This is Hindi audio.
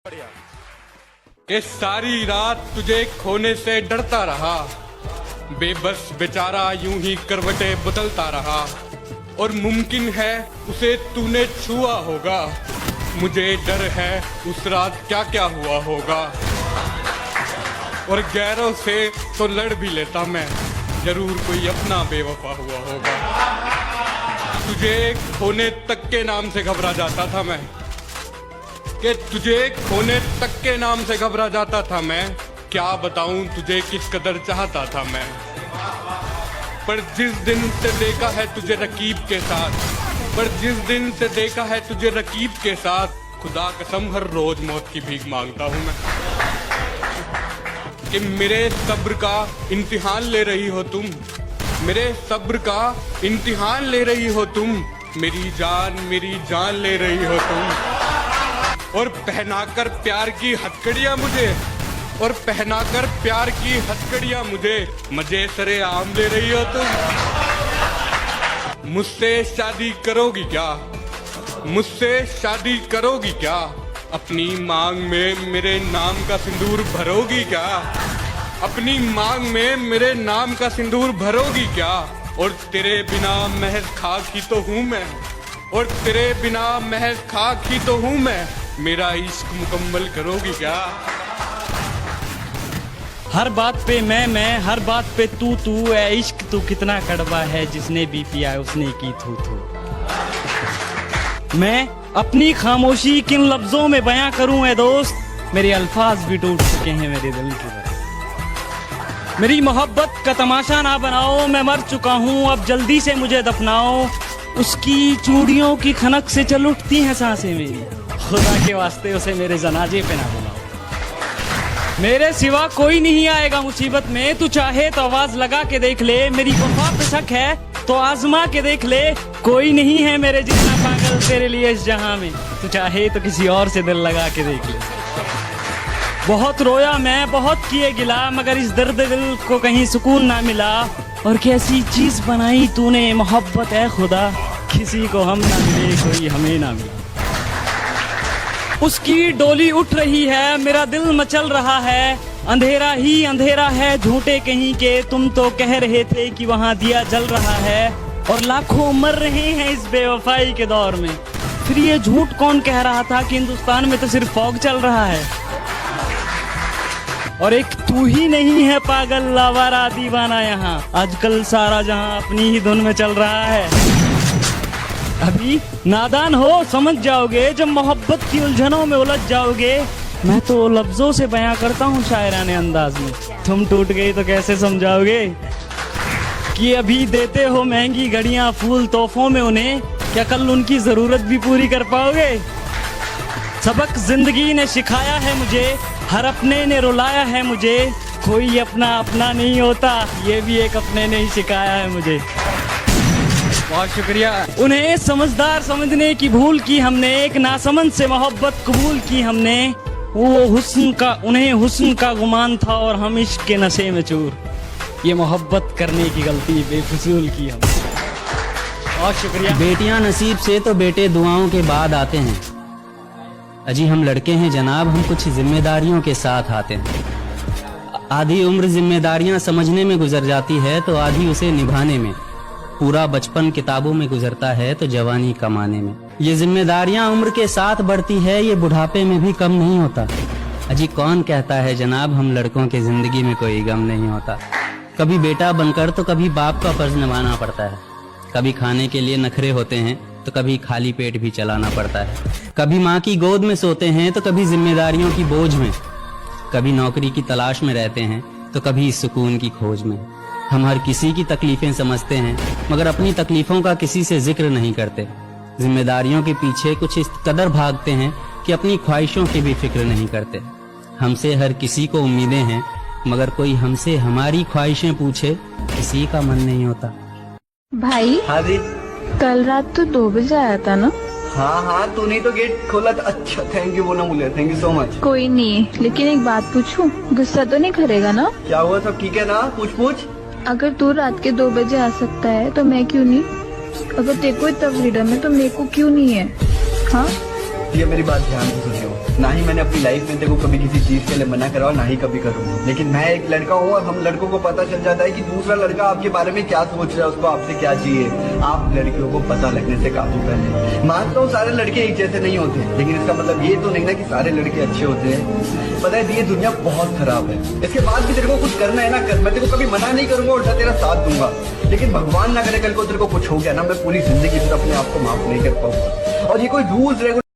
कि सारी रात तुझे खोने से डरता रहा, बेबस बेचारा यूं ही करवटें बदलता रहा, और मुमकिन है उसे तूने छुआ होगा। मुझे डर है उस रात क्या क्या हुआ होगा, और गैरों से तो लड़ भी लेता मैं, जरूर कोई अपना बेवफा हुआ होगा। तुझे खोने तक के नाम से घबरा जाता था मैं, कि तुझे खोने तक के नाम से घबरा जाता था मैं। क्या बताऊं तुझे किस कदर चाहता था मैं, पर जिस दिन से देखा है तुझे रकीब के साथ, पर जिस दिन से देखा है तुझे रकीब के साथ, खुदा कसम हर रोज मौत की भीख मांगता हूं मैं। कि मेरे सब्र का इम्तिहान ले रही हो तुम, मेरे सब्र का इम्तिहान ले रही हो तुम, मेरी जान ले रही हो तुम। और पहनाकर प्यार की हथकड़ियां मुझे, और पहनाकर प्यार की हथकड़ियां मुझे मजे सरे आम ले रही हो तुम। मुझसे शादी करोगी क्या, मुझसे शादी करोगी क्या, अपनी मांग में मेरे नाम का सिंदूर भरोगी क्या, अपनी मांग में मेरे नाम का सिंदूर भरोगी क्या। और तेरे बिना महज खाक ही तो हूँ मैं, और तेरे बिना महज खाक ही तो हूँ मैं, मेरा इश्क मुकम्मल करोगी क्या। हर बात पे मैं, हर बात पे तू है इश्क तू कितना कड़वा है, जिसने भी पिया उसने की थू। मैं अपनी खामोशी किन लफ्जों में बयां करूं ए दोस्त, मेरे अल्फाज भी टूट चुके हैं मेरे दिल की तरफ। मेरी मोहब्बत का तमाशा ना बनाओ, मैं मर चुका हूं अब जल्दी से मुझे दफनाओ। उसकी चूड़ियों की खनक से चल उठती हैं सांसें मेरी, खुदा के वास्ते उसे मेरे जनाजे पे ना बुलाओ। मेरे सिवा कोई नहीं आएगा मुसीबत में, तू चाहे तो आवाज लगा के देख ले। मेरी वफा पे शक है तो आजमा के देख ले, कोई नहीं है मेरे जितना पागल तेरे लिए इस जहां में, तू चाहे तो किसी और से दिल लगा के देख ले। बहुत रोया मैं, बहुत किए गिला, मगर इस दर्द दिल को कहीं सुकून ना मिला। और कैसी चीज बनाई तूने मोहब्बत है खुदा, किसी को हम ना मिले कोई हमें ना मिला। उसकी डोली उठ रही है, मेरा दिल मचल रहा है, अंधेरा ही अंधेरा है झूठे कहीं के, तुम तो कह रहे थे कि वहाँ दिया जल रहा है, और लाखों मर रहे हैं इस बेवफाई के दौर में। फिर ये झूठ कौन कह रहा था कि हिंदुस्तान में तो सिर्फ फॉग चल रहा है। और एक तू ही नहीं है पागल लावारा दीवाना यहाँ, आजकल सारा जहाँ अपनी ही धुन में चल रहा है। अभी नादान हो समझ जाओगे, जब मोहब्बत की उलझनों में उलझ जाओगे। मैं तो लफ्जों से बयां करता हूँ शायराने अंदाज में, तुम टूट गई तो कैसे समझाओगे। कि अभी देते हो महंगी घड़ियां फूल तोहफों में उन्हें, क्या कल उनकी जरूरत भी पूरी कर पाओगे। सबक जिंदगी ने सिखाया है मुझे, हर अपने ने रुलाया है मुझे, कोई अपना अपना नहीं होता, ये भी एक अपने ने ही सिखाया है मुझे। बहुत शुक्रिया। उन्हें समझदार समझने की भूल की हमने, एक नासमझ से मोहब्बत कबूल की हमने। वो हुस्न का, उन्हें हुस्न का गुमान था और हम इश्क के नशे में चूर, ये मोहब्बत करने की गलती बेफिजूल की हमने। बहुत शुक्रिया। बेटियां नसीब से तो बेटे दुआओं के बाद आते हैं, अजी हम लड़के हैं जनाब, हम कुछ जिम्मेदारियों के साथ आते हैं। आधी उम्र जिम्मेदारियां समझने में गुजर जाती है तो आधी उसे निभाने में, पूरा बचपन किताबों में गुजरता है तो जवानी कमाने में। ये जिम्मेदारियां उम्र के साथ बढ़ती है, ये बुढ़ापे में भी कम नहीं होता। अजी कौन कहता है जनाब हम लड़कों की जिंदगी में कोई गम नहीं होता। कभी बेटा बनकर तो कभी बाप का फर्ज निभाना पड़ता है, कभी खाने के लिए नखरे होते हैं तो कभी खाली पेट भी चलाना पड़ता है, कभी माँ की गोद में सोते हैं तो कभी जिम्मेदारियों की बोझ में, कभी नौकरी की तलाश में रहते हैं तो कभी सुकून की खोज में। हम हर किसी की तकलीफें समझते हैं मगर अपनी तकलीफों का किसी से जिक्र नहीं करते। जिम्मेदारियों के पीछे कुछ इस कदर भागते हैं कि अपनी ख्वाहिशों की भी फिक्र नहीं करते। हमसे हर किसी को उम्मीदें हैं मगर कोई हमसे हमारी ख्वाहिशें पूछे किसी का मन नहीं होता। भाई हाँ जी। कल रात तो 2 बजे आया था ना। हाँ तूने तो गेट खोला था। अच्छा थैंक यू बोलना भूले, थैंक यू सो मच। कोई नहीं, लेकिन एक बात पूछूं, गुस्सा तो नहीं करेगा ना। क्या हुआ, सब ठीक है ना? पूछ। अगर तू रात के 2 बजे आ सकता है तो मैं क्यों नहीं? अगर तेरे को इतना फ्रीडम है तो मेरे को क्यों नहीं है? हाँ ये मेरी बात ध्यान से सुनियो, ना ही मैंने अपनी लाइफ में देखो कभी किसी चीज के लिए मना करा और ना ही कभी करूंगा। लेकिन मैं एक लड़का हूँ और हम लड़कों को पता चल जाता है कि दूसरा लड़का आपके बारे में क्या सोच रहा है, उसको आपसे क्या चाहिए। आप लड़कियों को पता लगने से काफी पहले। मानता हूँ सारे लड़के एक जैसे नहीं होते, लेकिन इसका मतलब ये तो नहीं ना कि सारे लड़के अच्छे होते हैं। पता है ये दुनिया बहुत खराब है, इसके बाद भी तेरे को कुछ करना है ना कर, मैं तेरे को कभी मना नहीं करूंगा, उल्टा तेरा साथ दूंगा। लेकिन भगवान ना करे कल को तेरे को कुछ हो गया ना, मैं पूरी जिंदगी फिर अपने आप को माफ नहीं कर पाऊंगा। और ये कोई रूल्स रेगुलेशन